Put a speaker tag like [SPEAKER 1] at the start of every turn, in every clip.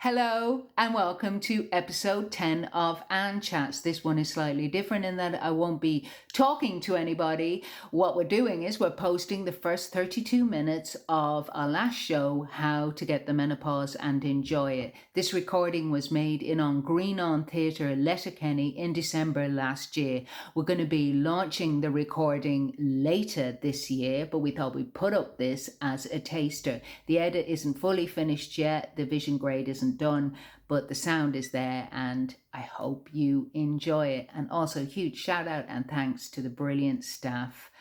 [SPEAKER 1] Hello and welcome to episode 10 of Anne Chats. This one is slightly different in that I won't be talking to anybody. What we're doing is we're posting the first 32 minutes of our last show, How to Get the Menopause and Enjoy It. This recording was made in on Green On Theatre, Letterkenny in December last year. We're going to be launching the recording later this year, but we thought we'd put up this as a taster. The edit isn't fully finished yet. The vision grade isn't done, but the sound is there and I hope you enjoy it. And also huge shout out and thanks to the brilliant staff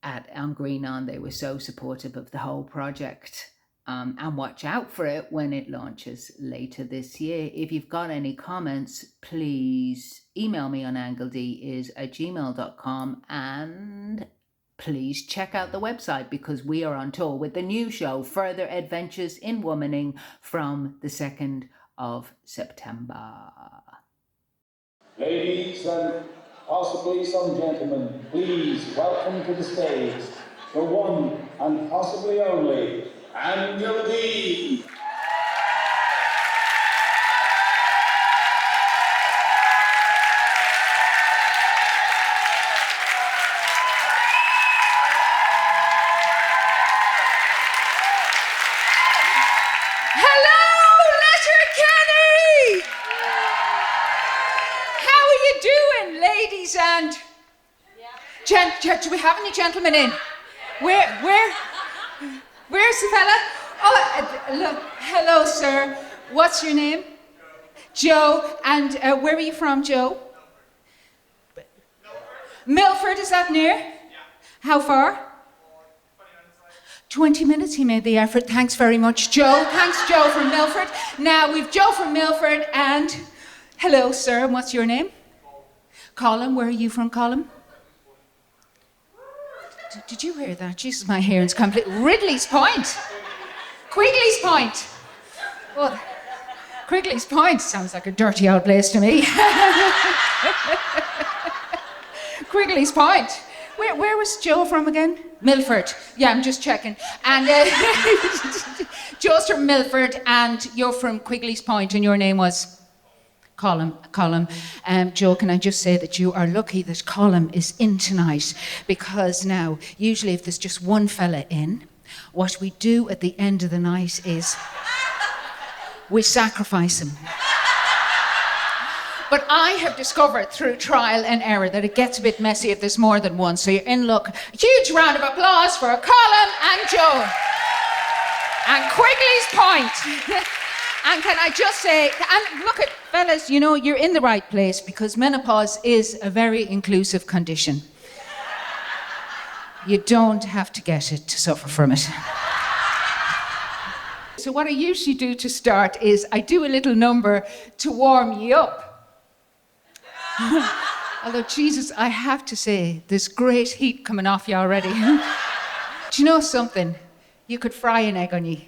[SPEAKER 1] at On Green On. They were so supportive of the whole project, and watch out for it when it launches later this year. If you've got any comments, please email me on angledeis@gmail.com, and please check out the website because we are on tour with the new show, Further Adventures in Womaning, from the 2nd of September.
[SPEAKER 2] Ladies and possibly some gentlemen, please welcome to the stage the one and possibly only Anne Gildea.
[SPEAKER 1] And do we have any gentlemen in? Where's the fella? Oh, look, hello, sir. What's your name? Joe. And where are you from, Joe? Milford, is that near? Yeah. How far? 20 minutes, he made the effort. Thanks very much, Joe. Thanks, Joe from Milford. Now, we've Joe from Milford and... Hello, sir. And what's your name? Colin, where are you from, Colin? Did you hear that? Jesus, my hearing's complete. Ridley's Point. Quigley's Point. Well, Quigley's Point sounds like a dirty old place to me. Quigley's Point. Where was Joe from again? Milford. Yeah, I'm just checking. And Joe's from Milford and you're from Quigley's Point and your name was? Colin. Joe, can I just say that you are lucky that Colin is in tonight, because now, usually if there's just one fella in, what we do at the end of the night is we sacrifice him. But I have discovered through trial and error that it gets a bit messy if there's more than one, so you're in luck. A huge round of applause for Colin and Joe. And Quigley's Point. And can I just say, and look at fellas, you know, you're in the right place because menopause is a very inclusive condition. You don't have to get it to suffer from it. So what I usually do to start is I do a little number to warm you up. Although, Jesus, I have to say, there's great heat coming off you already. Do you know something? You could fry an egg on you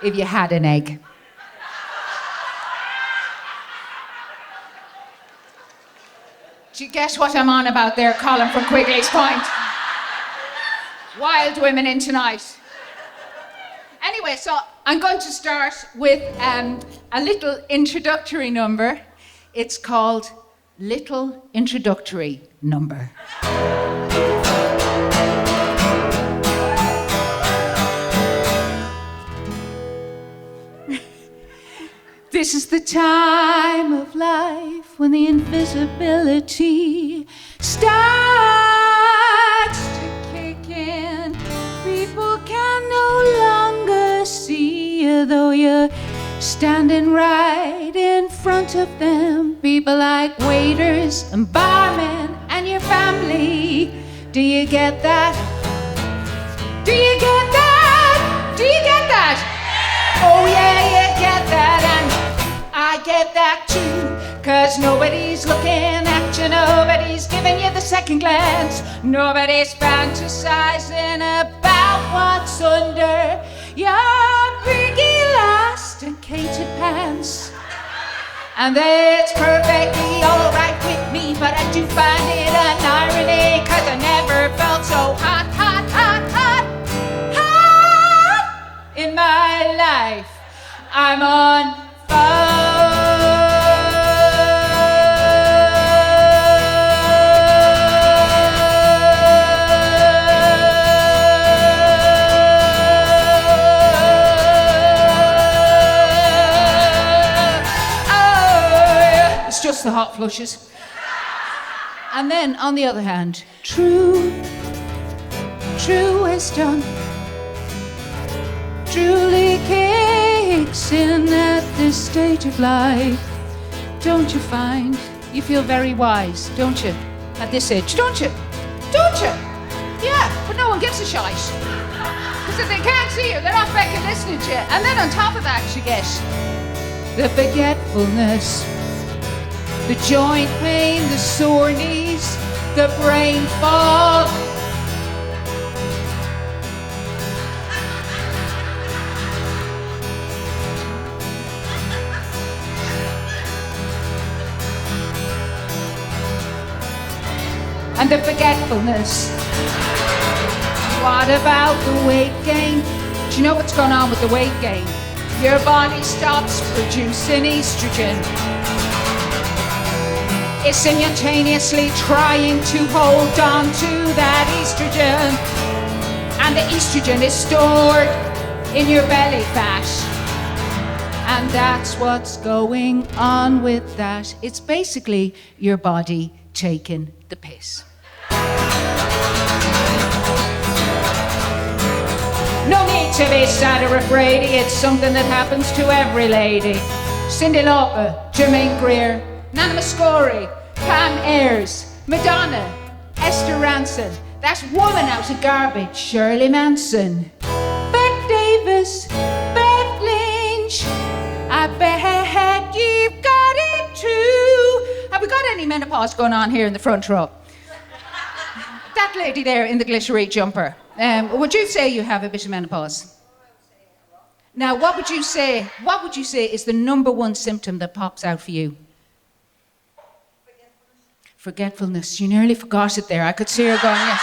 [SPEAKER 1] if you had an egg. Do you get what I'm on about there, Colin from Quigley's Point? Wild women in tonight. Anyway, so I'm going to start with a little introductory number. It's called Little Introductory Number. This is the time of life when the invisibility starts to kick in. People can no longer see you, though you're standing right in front of them. People like waiters and barmen and your family. Do you get that? Do you get that? Do you get that? Oh yeah, you get that, and I get that too, 'cause nobody's looking at you, nobody's giving you the second glance, nobody's fantasizing about what's under your big elasticated pants. And that's perfectly alright with me, but I do find it an irony, 'cause I never felt so hot in my life. I'm on fire. It's just the hot flushes. And then, on the other hand, true wisdom truly kicks in at this stage of life. Don't you find you feel very wise, don't you, at this age? Don't you? Don't you? Yeah, but no one gives a shite. Because if they can't see you, they're not fucking listening to you. And then on top of that, you get the forgetfulness, the joint pain, the sore knees, the brain fog. And the forgetfulness. What about the weight gain? Do you know what's going on with the weight gain? Your body stops producing estrogen. It's simultaneously trying to hold on to that estrogen. And the estrogen is stored in your belly fat. And that's what's going on with that. It's basically your body taking the piss. No need to be sad or afraid, it's something that happens to every lady. Cyndi Lauper, Jermaine Greer, Nana Muscori, Pam Ayres, Madonna, Esther Ranson, that woman out of garbage, Shirley Manson, Bette Davis, Beth Lynch, I bet you've got it too. Have we got any menopause going on here in the front row? That lady there in the glittery jumper, would you say you have a bit of menopause? Now, what would you say is the number one symptom that pops out for you? Forgetfulness. You nearly forgot it there. I could see her going, yes.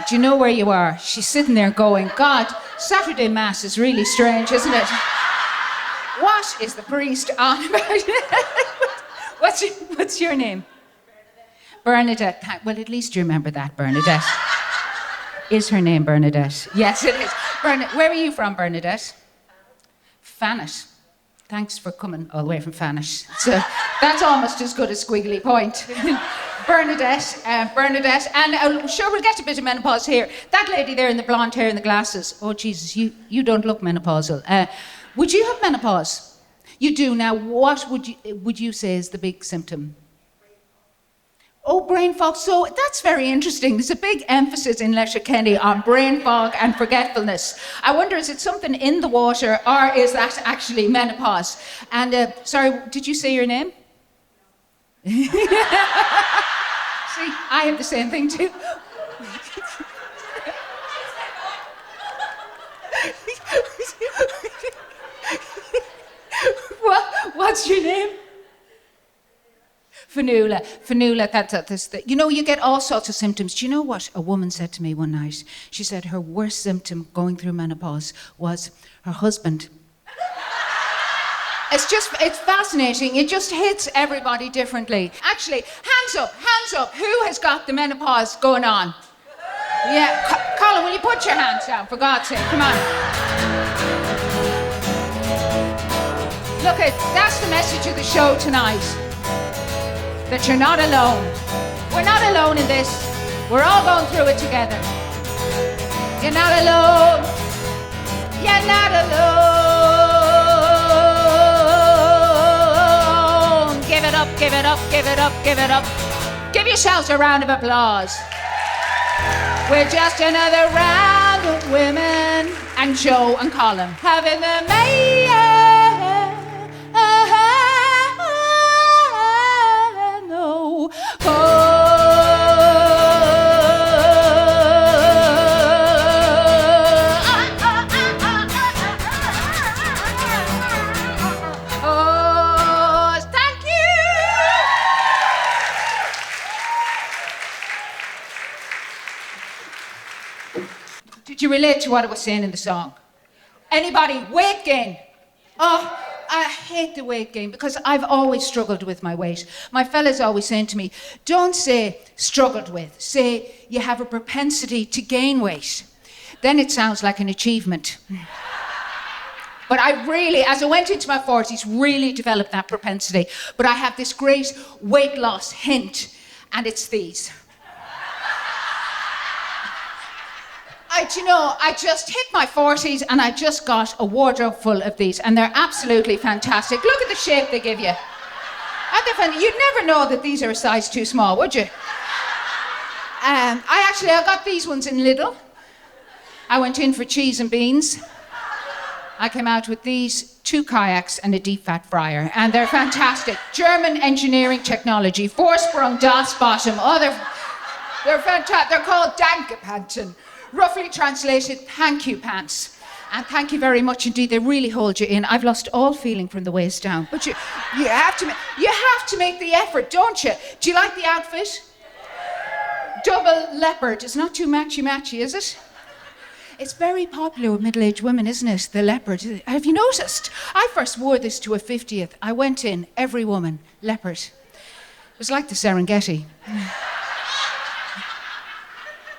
[SPEAKER 1] Do you know where you are? She's sitting there going, God, Saturday Mass is really strange, isn't it? What is the priest on about? What's your name? Bernadette. Well, at least you remember that, Bernadette. Is her name Bernadette? Yes, it is. Where are you from, Bernadette? Fannet. Thanks for coming all the way from Fannet. So that's almost as good as Squiggly Point. Bernadette, and sure, we'll get a bit of menopause here. That lady there in the blonde hair and the glasses. Oh, Jesus, you don't look menopausal. Would you have menopause? You do. Now, what would you say is the big symptom? Oh, brain fog. So that's very interesting. There's a big emphasis in Letterkenny on brain fog and forgetfulness. I wonder, is it something in the water or is that actually menopause? And, sorry, did you say your name? See, I have the same thing too. What's your name? Fanula, that's the, you know, you get all sorts of symptoms. Do you know what a woman said to me one night? She said her worst symptom going through menopause was her husband. It's fascinating. It just hits everybody differently. Actually, hands up. Who has got the menopause going on? Yeah, Colin, will you put your hands down, for God's sake? Come on. Look, that's the message of the show tonight. That you're not alone. We're not alone in this. We're all going through it together. You're not alone. You're not alone. Give it up, give it up, give it up, give it up. Give yourselves a round of applause. We're just another round of women and Joe and Colin having the mayhem. Did you relate to what I was saying in the song? Anybody? Weight gain. Oh, I hate the weight gain because I've always struggled with my weight. My fella's always saying to me, don't say struggled with, say you have a propensity to gain weight. Then it sounds like an achievement. But I really, as I went into my 40s, really developed that propensity. But I have this great weight loss hint, and it's these. I just hit my 40s and I just got a wardrobe full of these, and they're absolutely fantastic. Look at the shape they give you. Aren't they fun? You'd never know that these are a size too small, would you? I got these ones in Lidl. I went in for cheese and beans. I came out with these, 2 kayaks and a deep fat fryer, and they're fantastic. German engineering technology, four-sprung Das bottom. Oh, they're fantastic. They're called Dankepanten. Roughly translated, thank you pants. And thank you very much indeed. They really hold you in. I've lost all feeling from the waist down. But you have to make the effort, don't you? Do you like the outfit? Double leopard. It's not too matchy-matchy, is it? It's very popular with middle-aged women, isn't it? The leopard. Have you noticed? I first wore this to a 50th. I went in, every woman, leopard. It was like the Serengeti.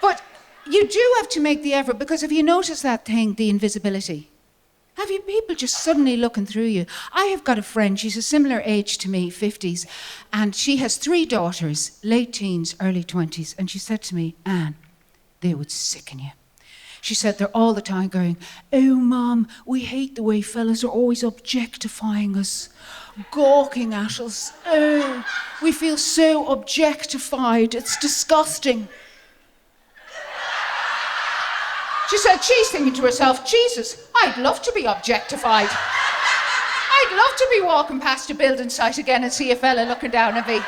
[SPEAKER 1] But you do have to make the effort, because have you noticed that thing, the invisibility? Have you people just suddenly looking through you? I have got a friend, she's a similar age to me, 50s, and she has 3 daughters, late teens, early 20s, and she said to me, Anne, they would sicken you. She said they're all the time going, oh, Mom, we hate the way fellas are always objectifying us, gawking at us. Oh, we feel so objectified. It's disgusting. She said she's thinking to herself, Jesus, I'd love to be objectified. I'd love to be walking past a building site again and see a fella looking down at me.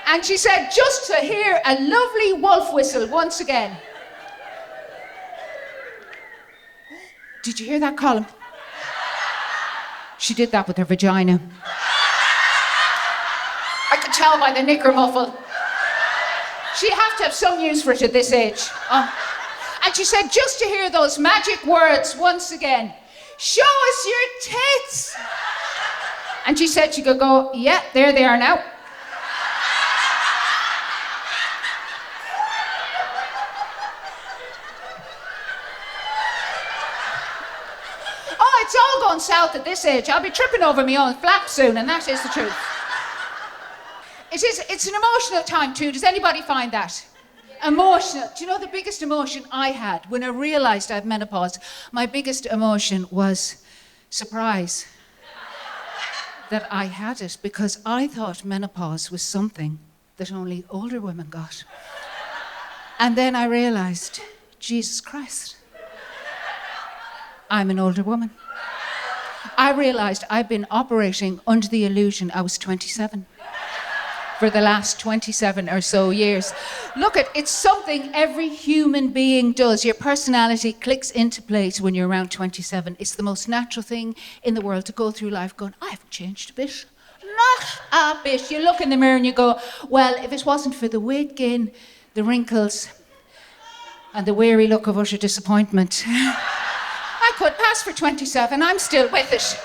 [SPEAKER 1] And she said, just to hear a lovely wolf whistle once again. Did you hear that, Colin? She did that with her vagina. I could tell by the knicker muffle. She'd have to have some use for it at this age. And she said, just to hear those magic words once again, show us your tits. And she said she could go, yeah, there they are now. It's all going south at this age. I'll be tripping over my own flap soon, and that is the truth. It's an emotional time too. Does anybody find that? Emotional. Do you know the biggest emotion I had when I realised I had menopause? My biggest emotion was surprise that I had it, because I thought menopause was something that only older women got. And then I realised, Jesus Christ, I'm an older woman. I realised I've been operating under the illusion I was 27 for the last 27 or so years. Look, it's something every human being does. Your personality clicks into place when you're around 27. It's the most natural thing in the world to go through life going, I haven't changed a bit. Not a bit. You look in the mirror and you go, well, if it wasn't for the weight gain, the wrinkles, and the weary look of utter disappointment, I could pass for 27, I'm still with it.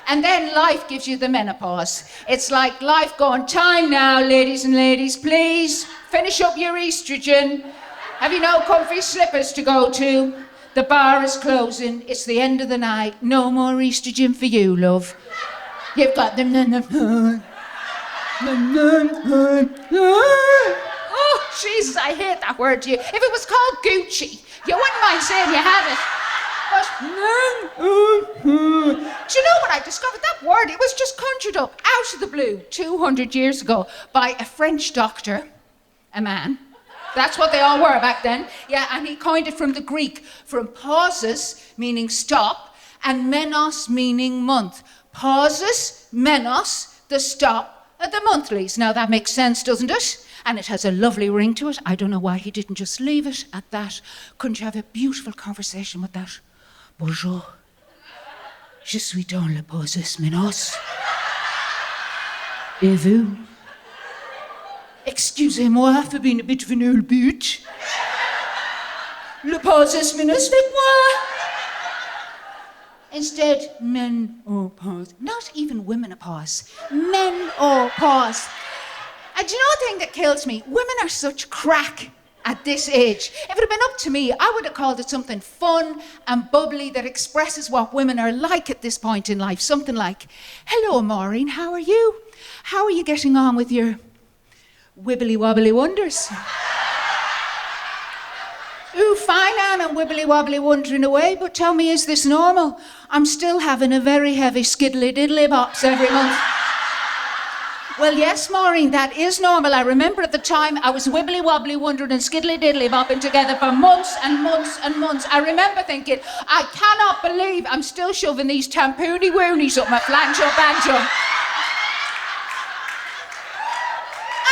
[SPEAKER 1] And then life gives you the menopause. It's like life going, time now, ladies and ladies, please, finish up your estrogen. Have you no comfy slippers to go to? The bar is closing, it's the end of the night, no more estrogen for you, love. You've got the oh, Jesus, I hate that word to you. If it was called Gucci, you wouldn't mind saying you had it. But, do you know what I discovered? That word, it was just conjured up out of the blue 200 years ago by a French doctor, a man. That's what they all were back then. Yeah, and he coined it from the Greek, from pauses, meaning stop, and menos, meaning month. Pauses, menos, the stop, the monthlies. Now that makes sense, doesn't it? And it has a lovely ring to it. I don't know why he didn't just leave it at that. Couldn't you have a beautiful conversation with that? Bonjour. Je suis dans le pauses menos. Et vous? Excusez-moi for being a bit of an old bitch. Le pauses menos avec moi. Instead, menopause. Not even womenopause. Menopause. And do you know the thing that kills me? Women are such crack at this age. If it had been up to me, I would have called it something fun and bubbly that expresses what women are like at this point in life. Something like, hello, Maureen, how are you? How are you getting on with your wibbly wobbly wonders? Ooh, fine, Anne, I'm wibbly wobbly wondering away, but tell me, is this normal? I'm still having a very heavy skiddly diddly bops every month. Well, yes, Maureen, that is normal. I remember at the time I was wibbly wobbly wondering and skiddly diddly bopping together for months and months and months. I remember thinking, I cannot believe I'm still shoving these tampoony woonies up my flange banjo.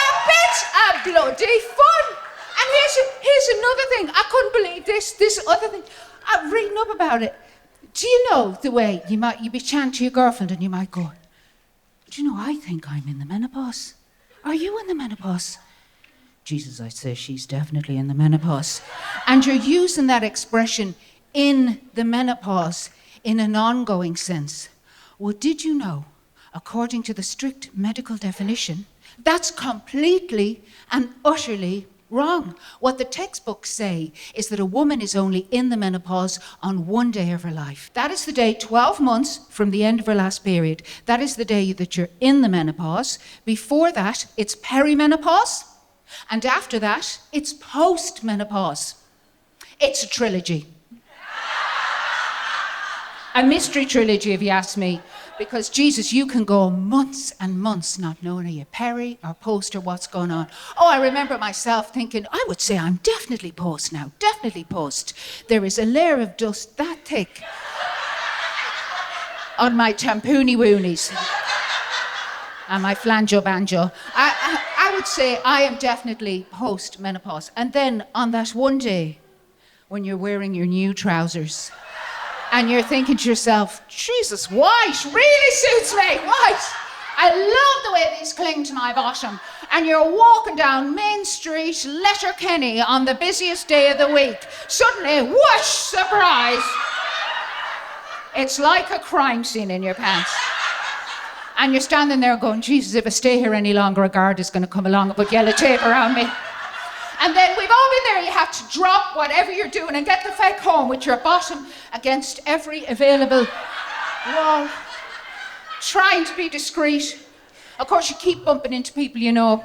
[SPEAKER 1] A bit of bloody fun. And here's another thing. I couldn't believe this other thing. I'm reading up about it. Do you know the way you'd be chatting to your girlfriend and you might go, do you know, I think I'm in the menopause. Are you in the menopause? Jesus, I'd say she's definitely in the menopause. And you're using that expression, in the menopause, in an ongoing sense. Well, did you know, according to the strict medical definition, that's completely and utterly wrong. What the textbooks say is that a woman is only in the menopause on one day of her life. That is the day 12 months from the end of her last period. That is the day that you're in the menopause. Before that, it's perimenopause. And after that, it's post-menopause. It's a trilogy. A mystery trilogy, if you ask me. Because, Jesus, you can go months and months not knowing are you peri or post or what's going on. Oh, I remember myself thinking, I would say I'm definitely post now, definitely post. There is a layer of dust that thick on my tampoony woonies and my flange banjo. I would say I am definitely post-menopause. And then on that one day when you're wearing your new trousers, and you're thinking to yourself, Jesus, white really suits me, white. I love the way these cling to my bottom. And you're walking down Main Street, Letterkenny, on the busiest day of the week. Suddenly, whoosh, surprise. It's like a crime scene in your pants. And you're standing there going, Jesus, if I stay here any longer, a guard is going to come along and put yellow tape around me. And then we've all been there, you have to drop whatever you're doing and get the feck home with your bottom against every available wall, trying to be discreet. Of course, you keep bumping into people you know.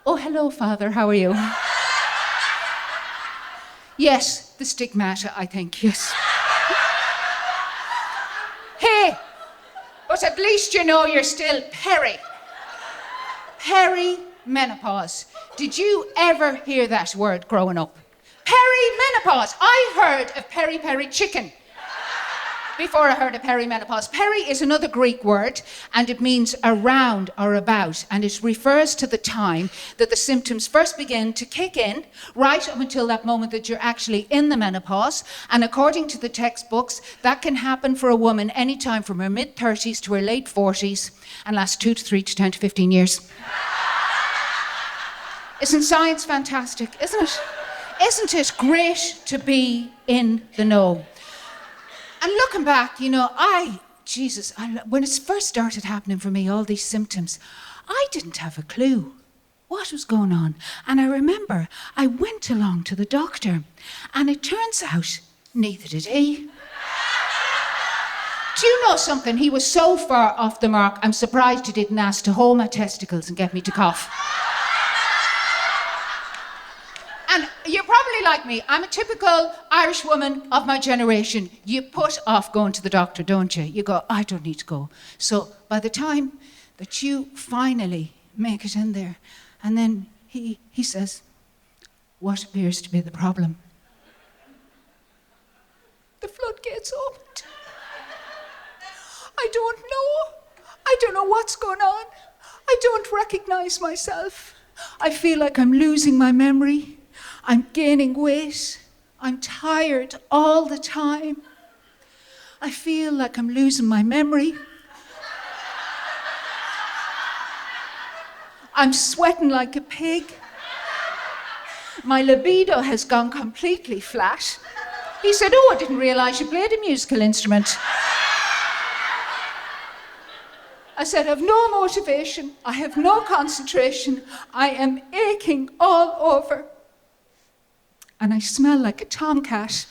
[SPEAKER 1] Oh, hello, Father, how are you? Yes, the stigmata, I think, yes. Hey, but at least you know you're still perimenopause. Did you ever hear that word growing up? Perimenopause. I heard of peri-peri chicken before I heard of perimenopause. Peri is another Greek word, and it means around or about, and it refers to the time that the symptoms first begin to kick in, right up until that moment that you're actually in the menopause. And according to the textbooks, that can happen for a woman anytime from her mid-30s to her late 40s and lasts 2 to 3 to 10 to 15 years. Isn't science fantastic, isn't it? Isn't it great to be in the know? And looking back, you know, when it first started happening for me, all these symptoms, I didn't have a clue what was going on. And I remember I went along to the doctor, and it turns out neither did he. Do you know something? He was so far off the mark, I'm surprised he didn't ask to hold my testicles and get me to cough. And you're probably like me. I'm a typical Irish woman of my generation. You put off going to the doctor, don't you? You go, I don't need to go. So by the time that you finally make it in there, and then he says, what appears to be the problem? The floodgates opened. I don't know. I don't know what's going on. I don't recognize myself. I feel like I'm losing my memory. I'm gaining weight. I'm tired all the time. I feel like I'm losing my memory. I'm sweating like a pig. My libido has gone completely flat. He said, "Oh, I didn't realise you played a musical instrument." I said, "I have no motivation. I have no concentration. I am aching all over. And I smell like a tomcat."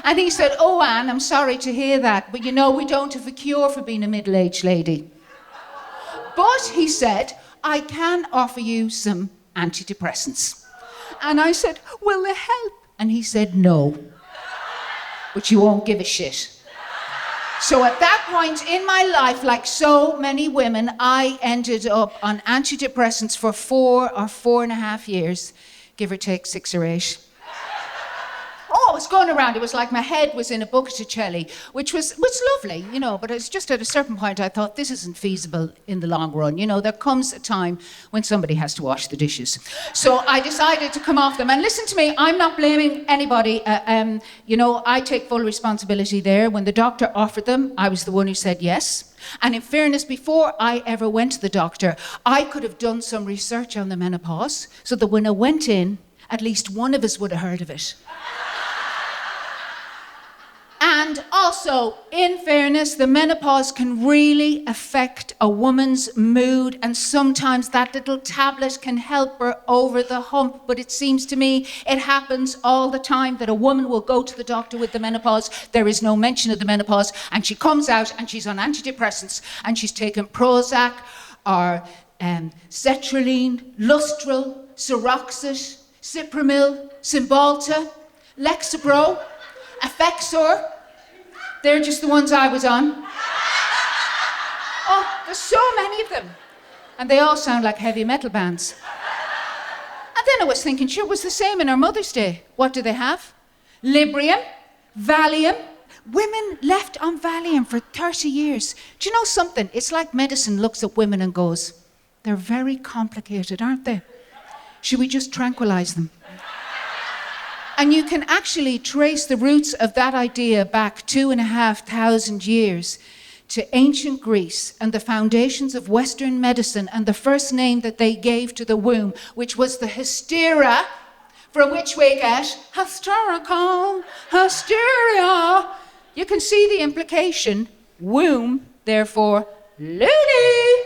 [SPEAKER 1] And he said, "Oh, Anne, I'm sorry to hear that, but you know, we don't have a cure for being a middle-aged lady. But," he said, "I can offer you some antidepressants." And I said, "Will they help?" And he said, "No. But you won't give a shit." So at that point in my life, like so many women, I ended up on antidepressants for 4.5 years, give or take 6 or 8. Oh, it was going around. It was like my head was in a bucket of jelly, which was lovely, you know, but it's just at a certain point I thought this isn't feasible in the long run. You know, there comes a time when somebody has to wash the dishes. So I decided to come off them. And listen to me, I'm not blaming anybody. You know, I take full responsibility there. When the doctor offered them, I was the one who said yes. And in fairness, before I ever went to the doctor, I could have done some research on the menopause so that when I went in, at least one of us would have heard of it. And also, in fairness, the menopause can really affect a woman's mood, and sometimes that little tablet can help her over the hump. But it seems to me it happens all the time that a woman will go to the doctor with the menopause. There is no mention of the menopause, and she comes out and she's on antidepressants, and she's taken Prozac or sertraline, Lustral, Seroxat, Cipramil, Cymbalta, Lexapro, Effexor. They're just the ones I was on. Oh, there's so many of them. And they all sound like heavy metal bands. And then I was thinking, sure, it was the same in our Mother's Day. What do they have? Librium, Valium. Women left on Valium for 30 years. Do you know something? It's like medicine looks at women and goes, they're very complicated, aren't they? Should we just tranquilize them? And you can actually trace the roots of that idea back 2,500 years to ancient Greece and the foundations of Western medicine and the first name that they gave to the womb, which was the hystera, from which we get hysterical, hysteria. You can see the implication, womb, therefore loony.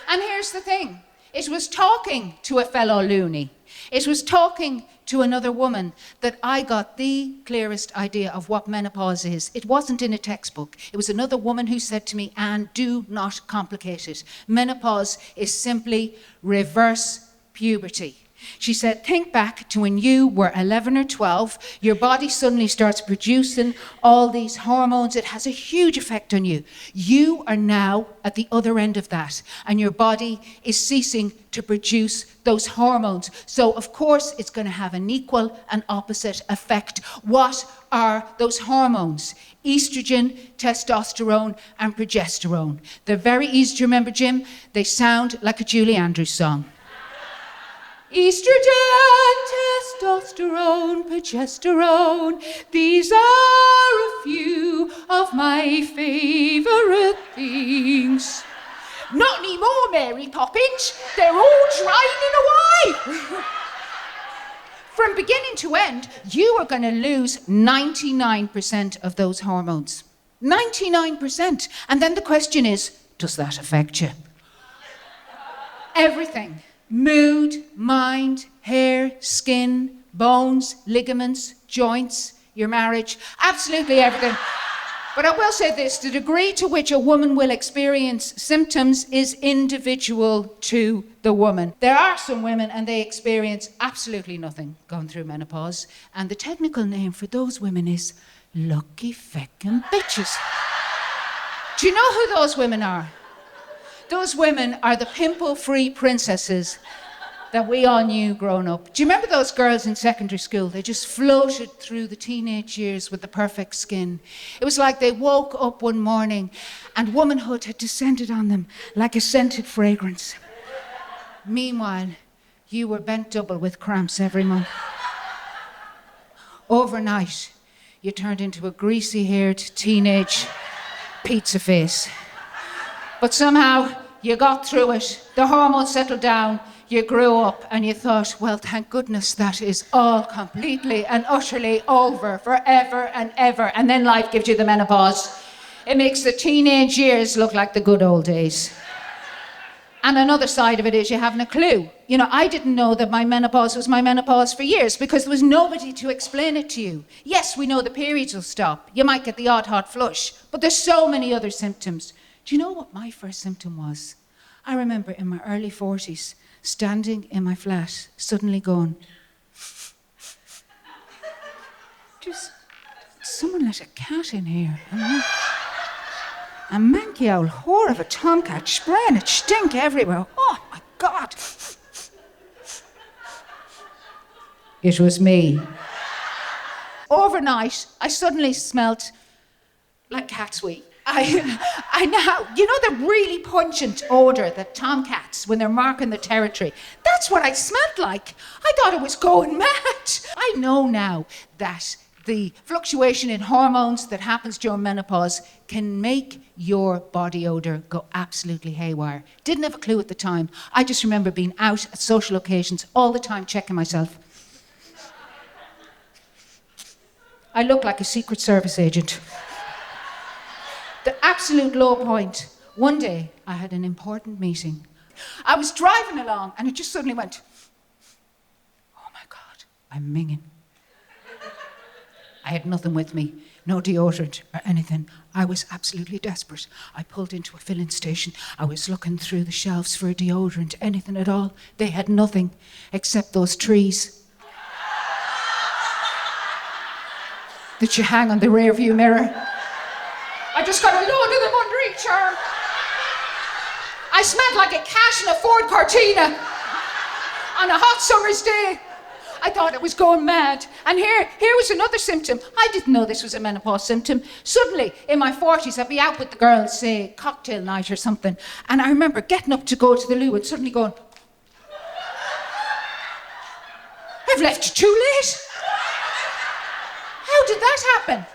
[SPEAKER 1] And here's the thing, it was talking to a fellow loony. It was talking to another woman that I got the clearest idea of what menopause is. It wasn't in a textbook. It was another woman who said to me, "Anne, do not complicate it. Menopause is simply reverse puberty." She said, think back to when you were 11 or 12, your body suddenly starts producing all these hormones. It has a huge effect on you. You are now at the other end of that, and your body is ceasing to produce those hormones. So, of course, it's going to have an equal and opposite effect. What are those hormones? Estrogen, testosterone, and progesterone. They're very easy to remember, Jim. They sound like a Julie Andrews song. Estrogen, testosterone, progesterone, these are a few of my favourite things. Not anymore, Mary Poppins. They're all draining away. From beginning to end, you are going to lose 99% of those hormones. 99%. And then the question is, does that affect you? Everything. Mood, mind, hair, skin, bones, ligaments, joints, your marriage, absolutely everything. But I will say this, the degree to which a woman will experience symptoms is individual to the woman. There are some women and they experience absolutely nothing going through menopause, and the technical name for those women is lucky feckin' bitches. Do you know who those women are? Those women are the pimple-free princesses that we all knew growing up. Do you remember those girls in secondary school? They just floated through the teenage years with the perfect skin. It was like they woke up one morning and womanhood had descended on them like a scented fragrance. Meanwhile, you were bent double with cramps every month. Overnight, you turned into a greasy-haired teenage pizza face. But somehow, you got through it. The hormones settled down. you grew up and you thought, well, thank goodness that is all completely and utterly over forever and ever. And then life gives you the menopause. It makes the teenage years look like the good old days. And another side of it is you haven't a clue. You know, I didn't know that my menopause was my menopause for years because there was nobody to explain it to you. Yes, we know the periods will stop. You might get the odd hot flush, but there's so many other symptoms. Do you know what my first symptom was? I remember in my early 40s, standing in my flat, suddenly going, just someone let a cat in here. A manky old whore of a tomcat spraying it stink everywhere. Oh my God. It was me. Overnight, I suddenly smelt like cat's wee. I now, you know the really pungent odour that tomcats, when they're marking the territory, that's what I smelled like. I thought it was going mad. I know now that the fluctuation in hormones that happens during menopause can make your body odour go absolutely haywire. Didn't have a clue at the time. I just remember being out at social occasions all the time checking myself. I look like a Secret Service agent. The absolute low point. One day, I had an important meeting. I was driving along and it just suddenly went, oh my God, I'm minging. I had nothing with me, no deodorant or anything. I was absolutely desperate. I pulled into a filling station. I was looking through the shelves for a deodorant, anything at all. They had nothing except those trees that you hang on the rear view mirror. I just got a load of them under each arm. I smelled like a cat in a Ford Cortina on a hot summer's day. I thought it was going mad. And here was another symptom. I didn't know this was a menopause symptom. Suddenly, in my 40s, I'd be out with the girls, say, cocktail night or something. And I remember getting up to go to the loo and suddenly going, I've left you too late. How did that happen?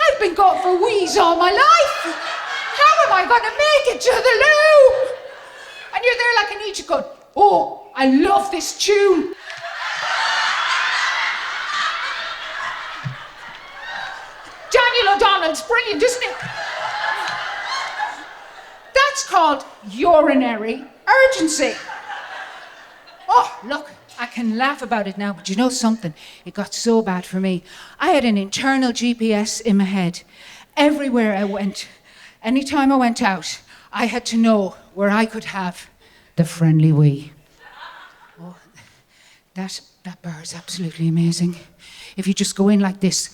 [SPEAKER 1] I've been going for wheeze all my life. How am I going to make it to the loo? And you're there like an idiot going, oh, I love this tune. Daniel O'Donnell's brilliant, isn't it? That's called urinary urgency. Oh, look, I can laugh about it now, but you know something? It got so bad for me. I had an internal GPS in my head. Everywhere I went, anytime I went out, I had to know where I could have the friendly wee. Oh, that bar is absolutely amazing. If you just go in like this,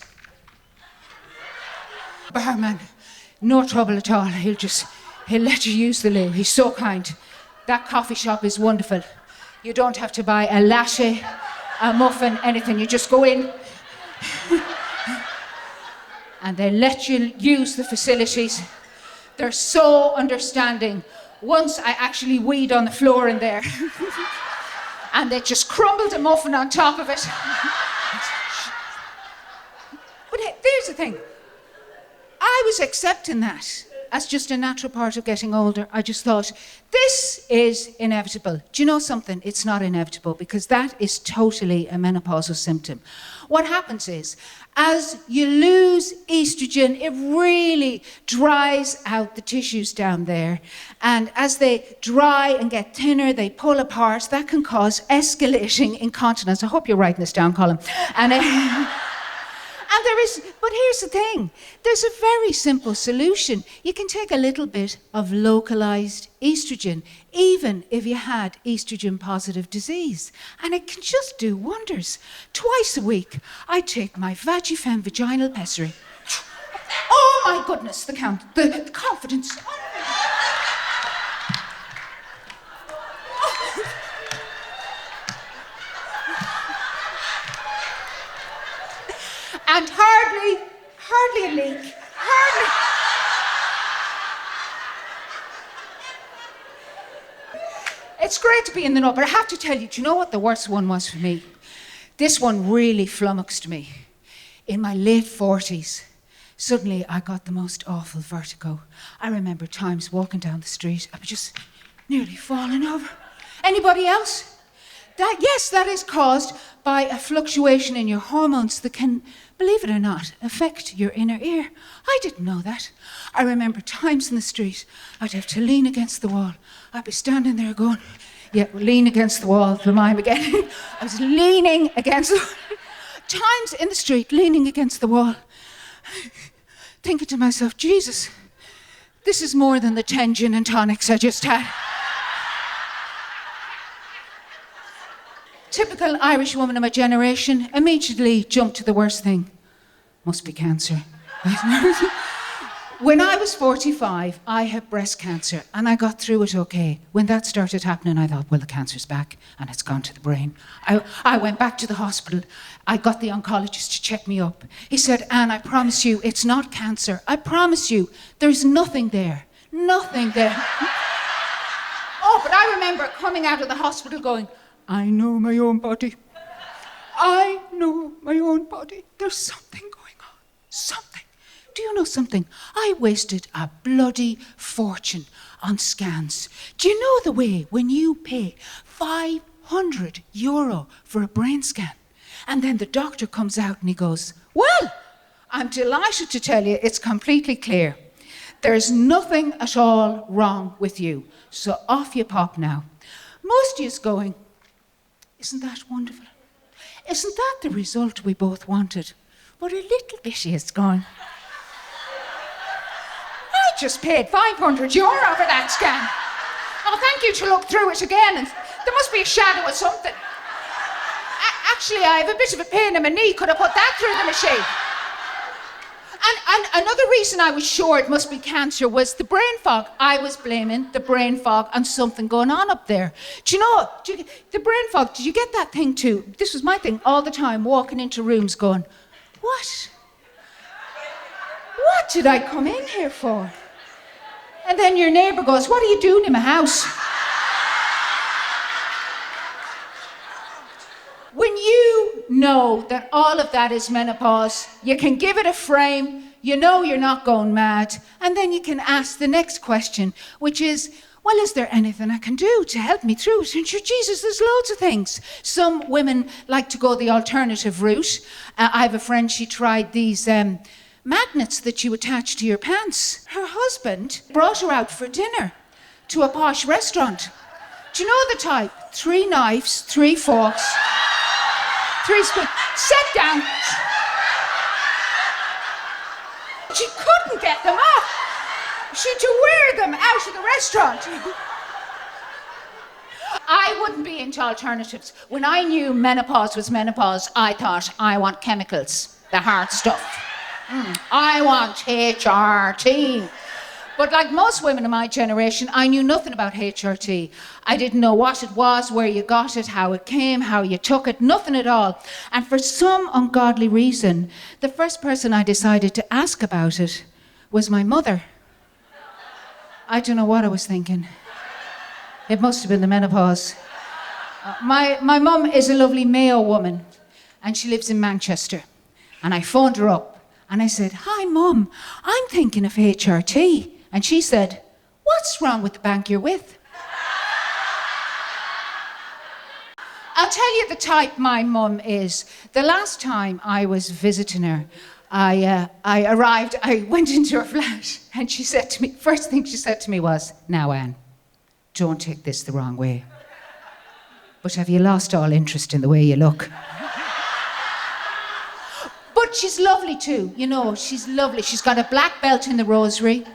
[SPEAKER 1] barman, no trouble at all. He'll let you use the loo. He's so kind. That coffee shop is wonderful. You don't have to buy a latte, a muffin, anything. You just go in and they let you use the facilities. They're so understanding. Once I actually weed on the floor in there and they just crumbled a muffin on top of it. But hey, there's the thing. I was accepting that as just a natural part of getting older. I just thought, this is inevitable. Do you know something? It's not inevitable because that is totally a menopausal symptom. What happens is, as you lose estrogen, it really dries out the tissues down there. And as they dry and get thinner, they pull apart. That can cause escalating incontinence. I hope you're writing this down, Colin. And but here's the thing, there's a very simple solution. You can take a little bit of localized estrogen, even if you had estrogen positive disease. And it can just do wonders. Twice a week, I take my Vagifem vaginal pessary. Oh my goodness, the confidence. And hardly a leak. It's great to be in the know, but I have to tell you, do you know what the worst one was for me? This one really flummoxed me. In my late 40s, suddenly I got the most awful vertigo. I remember times walking down the street, I was just nearly falling over. Anybody else? That is caused by a fluctuation in your hormones that can, believe it or not, affect your inner ear. I didn't know that. I remember times in the street, I'd have to lean against the wall. I'd be standing there going, yeah, lean against the wall, the mime again. I was leaning against the wall. Times in the street, leaning against the wall, thinking to myself, Jesus, this is more than the 10 gin and tonics I just had. Typical Irish woman of my generation immediately jumped to the worst thing. Must be cancer. When I was 45, I had breast cancer and I got through it okay. When that started happening, I thought, well, the cancer's back and it's gone to the brain. I went back to the hospital. I got the oncologist to check me up. He said, Anne, I promise you, it's not cancer. I promise you, there's nothing there. Nothing there. Oh, but I remember coming out of the hospital going, I know my own body. I know my own body. There's something going on. Something. Do you know something? I wasted a bloody fortune on scans. Do you know the way when you pay €500 for a brain scan and then the doctor comes out and he goes, well, I'm delighted to tell you it's completely clear. There's nothing at all wrong with you. So off you pop now. Most of you's going, isn't that wonderful? Isn't that the result we both wanted? But a little bit is gone. I just paid €500 for that scan. Oh, thank you to look through it again. And there must be a shadow or something. Actually, I have a bit of a pain in my knee. Could I put that through the machine? And another reason I was sure it must be cancer was the brain fog. I was blaming the brain fog on something going on up there. Do you know, the brain fog, did you get that thing too? This was my thing all the time, walking into rooms going, what? What did I come in here for? And then your neighbour goes, what are you doing in my house? When you know that all of that is menopause, you can give it a frame, you know you're not going mad, and then you can ask the next question, which is, well, is there anything I can do to help me through it? And sure, Jesus, there's loads of things. Some women like to go the alternative route. I have a friend, she tried these magnets that you attach to your pants. Her husband brought her out for dinner to a posh restaurant. Do you know the type? 3 knives, 3 forks, 3 spoons. Sit down. She couldn't get them off. She had to wear them out of the restaurant. I wouldn't be into alternatives. When I knew menopause was menopause, I thought, I want chemicals, the hard stuff. I want HRT. But like most women of my generation, I knew nothing about HRT. I didn't know what it was, where you got it, how it came, how you took it, nothing at all. And for some ungodly reason, the first person I decided to ask about it was my mother. I don't know what I was thinking. It must have been the menopause. My mum is a lovely Mayo woman, and she lives in Manchester. And I phoned her up, and I said, hi, Mum, I'm thinking of HRT. And she said, what's wrong with the bank you're with? I'll tell you the type my mum is. The last time I was visiting her, I arrived, I went into her flat, and she said to me, first thing she said to me was, now, Anne, don't take this the wrong way, but have you lost all interest in the way you look? But she's lovely too, you know, she's lovely. She's got a black belt in the rosary.